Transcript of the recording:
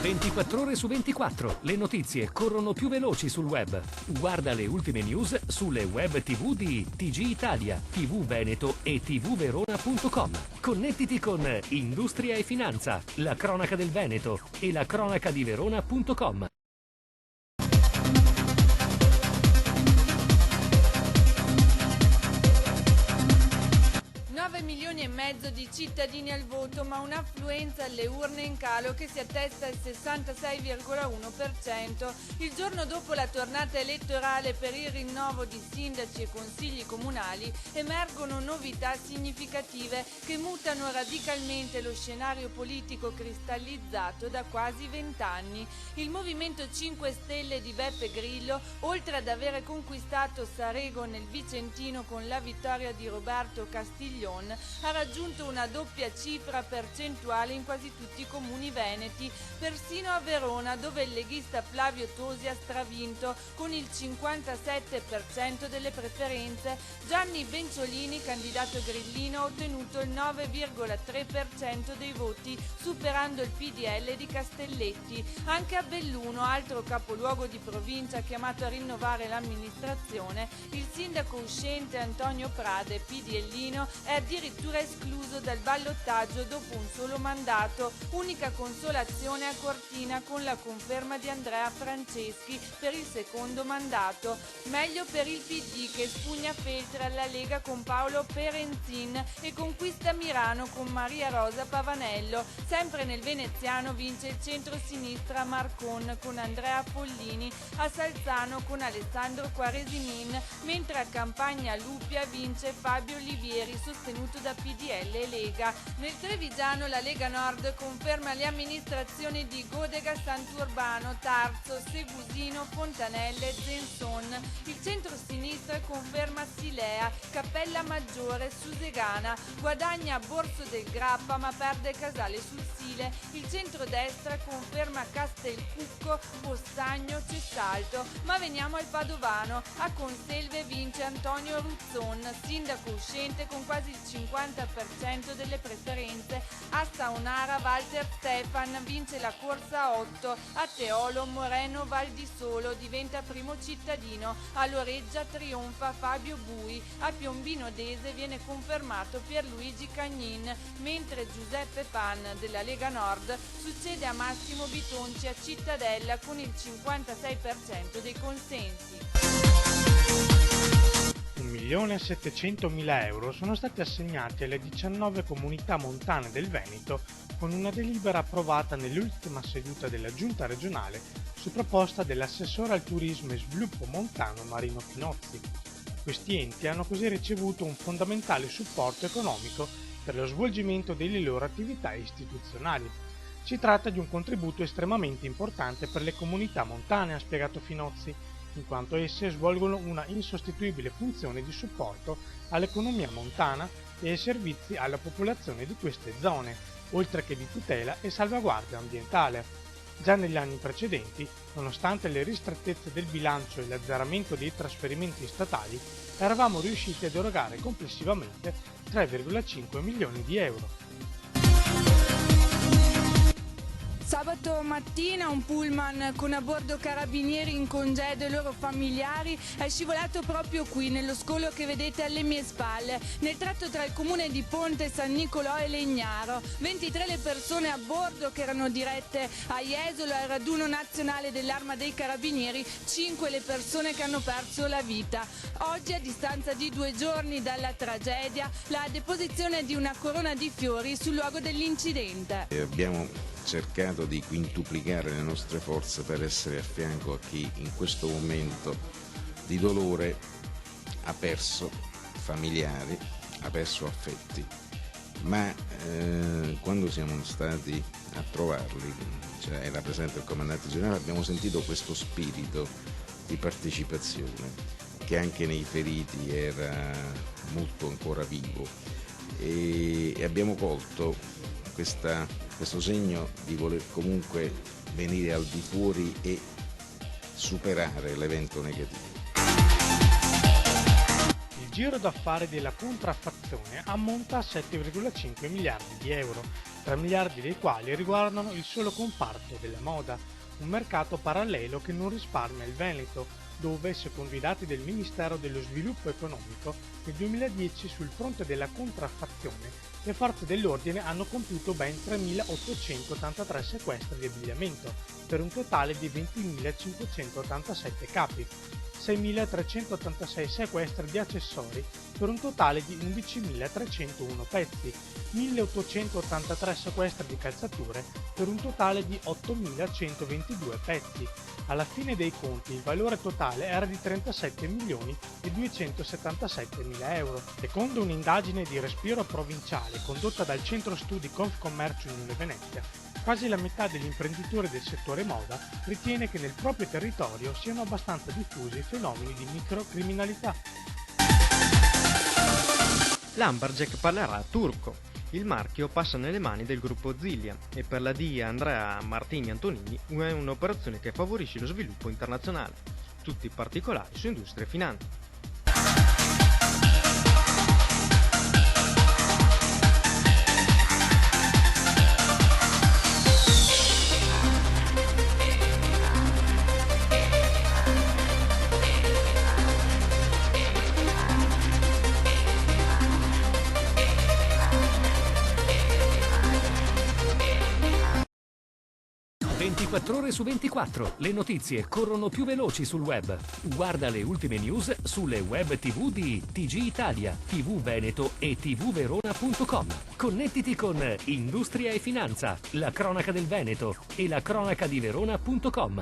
24 ore su 24, le notizie corrono più veloci sul web. Guarda le ultime news sulle web TV di TG Italia, TV Veneto e tvverona.com. Connettiti con Industria e Finanza, la cronaca del Veneto e la cronaca di Verona.com. 9 milioni e mezzo di cittadini al voto, ma un'affluenza alle urne in calo che si attesta al 66,1%. Il giorno dopo la tornata elettorale per il rinnovo di sindaci e consigli comunali emergono novità significative che mutano radicalmente lo scenario politico cristallizzato da quasi 20 anni. Il Movimento 5 Stelle di Beppe Grillo, oltre ad avere conquistato Sarego nel Vicentino con la vittoria di Roberto Castiglione, ha raggiunto una doppia cifra percentuale in quasi tutti i comuni veneti, persino a Verona, dove il leghista Flavio Tosi ha stravinto con il 57% delle preferenze. Gianni Benciolini, candidato grillino, ha ottenuto il 9,3% dei voti, superando il PDL di Castelletti. Anche a Belluno, altro capoluogo di provincia chiamato a rinnovare l'amministrazione, il sindaco uscente Antonio Prade, PDLino, è addirittura escluso dal ballottaggio dopo un solo mandato. Unica consolazione a Cortina con la conferma di Andrea Franceschi per il secondo mandato. Meglio per il PD che spugna Feltre alla Lega con Paolo Perenzin e conquista Mirano con Maria Rosa Pavanello. Sempre nel veneziano vince il centro-sinistra Marcon con Andrea Pollini, a Salzano con Alessandro Quaresimin, mentre a Campagna Lupia vince Fabio Olivieri, sostenuto da PDL e Lega. Nel Trevigiano la Lega Nord conferma le amministrazioni di Godega, Sant'Urbano, Tarzo, Segusino, Fontanelle e Zenzon. Il centro-sinistra conferma Silea, Cappella Maggiore, Susegana, guadagna Borso del Grappa ma perde Casale sul Sile. Il centrodestra conferma Castelcucco, Postagno, Cessalto. Ma veniamo al padovano. A Conselve vince Antonio Ruzzon, sindaco uscente con quasi il 50% delle preferenze. A Saonara Walter Stefan vince la corsa a 8. A Teolo Moreno Valdisolo diventa primo cittadino. A Loreggia trionfa Fabio Bui. A Piombino Dese viene confermato Pierluigi Cagnin, mentre Giuseppe Pan della Lega Nord succede a Massimo Bitonci a Cittadella con il 56% dei consensi. 1.700.000 euro sono stati assegnati alle 19 comunità montane del Veneto con una delibera approvata nell'ultima seduta della Giunta regionale su proposta dell'assessore al turismo e sviluppo montano Marino Pinozzi. Questi enti hanno così ricevuto un fondamentale supporto economico per lo svolgimento delle loro attività istituzionali. Si tratta di un contributo estremamente importante per le comunità montane, ha spiegato Finozzi, in quanto esse svolgono una insostituibile funzione di supporto all'economia montana e ai servizi alla popolazione di queste zone, oltre che di tutela e salvaguardia ambientale. Già negli anni precedenti, nonostante le ristrettezze del bilancio e l'azzeramento dei trasferimenti statali, eravamo riusciti ad erogare complessivamente 3,5 milioni di euro. Sabato mattina un pullman con a bordo carabinieri in congedo e loro familiari è scivolato proprio qui, nello scolo che vedete alle mie spalle, nel tratto tra il comune di Ponte San Nicolò e Legnaro. 23 le persone a bordo che erano dirette a Jesolo al raduno nazionale dell'Arma dei Carabinieri, 5 le persone che hanno perso la vita. Oggi, a distanza di 2 giorni dalla tragedia, la deposizione di una corona di fiori sul luogo dell'incidente. Abbiamo cercato di quintuplicare le nostre forze per essere a fianco a chi in questo momento di dolore ha perso familiari, ha perso affetti, ma quando siamo stati a trovarli, cioè era presente il comandante generale, abbiamo sentito questo spirito di partecipazione che anche nei feriti era molto ancora vivo e abbiamo colto questo segno di voler comunque venire al di fuori e superare l'evento negativo. Il giro d'affari della contraffazione ammonta a 7,5 miliardi di euro. 3 miliardi dei quali riguardano il solo comparto della moda, un mercato parallelo che non risparmia il Veneto, dove, secondo i dati del Ministero dello Sviluppo Economico, nel 2010 sul fronte della contraffazione le forze dell'ordine hanno compiuto ben 3.883 sequestri di abbigliamento, per un totale di 20.587 capi, 6.386 sequestri di accessori, per un totale di 11.301 pezzi, 1.883 sequestri di calzature, per un totale di 8.122 pezzi. Alla fine dei conti il valore totale era di 37.277.000 euro. Secondo un'indagine di respiro provinciale condotta dal centro studi Confcommercio Unione Venezia, quasi la metà degli imprenditori del settore moda ritiene che nel proprio territorio siano abbastanza diffusi fenomeni di microcriminalità. L'Amberjack parlerà turco. Il marchio passa nelle mani del gruppo Zillia e per la DIA Andrea Martini Antonini è un'operazione che favorisce lo sviluppo internazionale. Tutti i particolari su industria e finanza. Ore su 24, le notizie corrono più veloci sul web. Guarda le ultime news sulle web TV di TG Italia, TV Veneto e tvverona.com. Connettiti con Industria e Finanza, la cronaca del Veneto e la cronaca di Verona.com.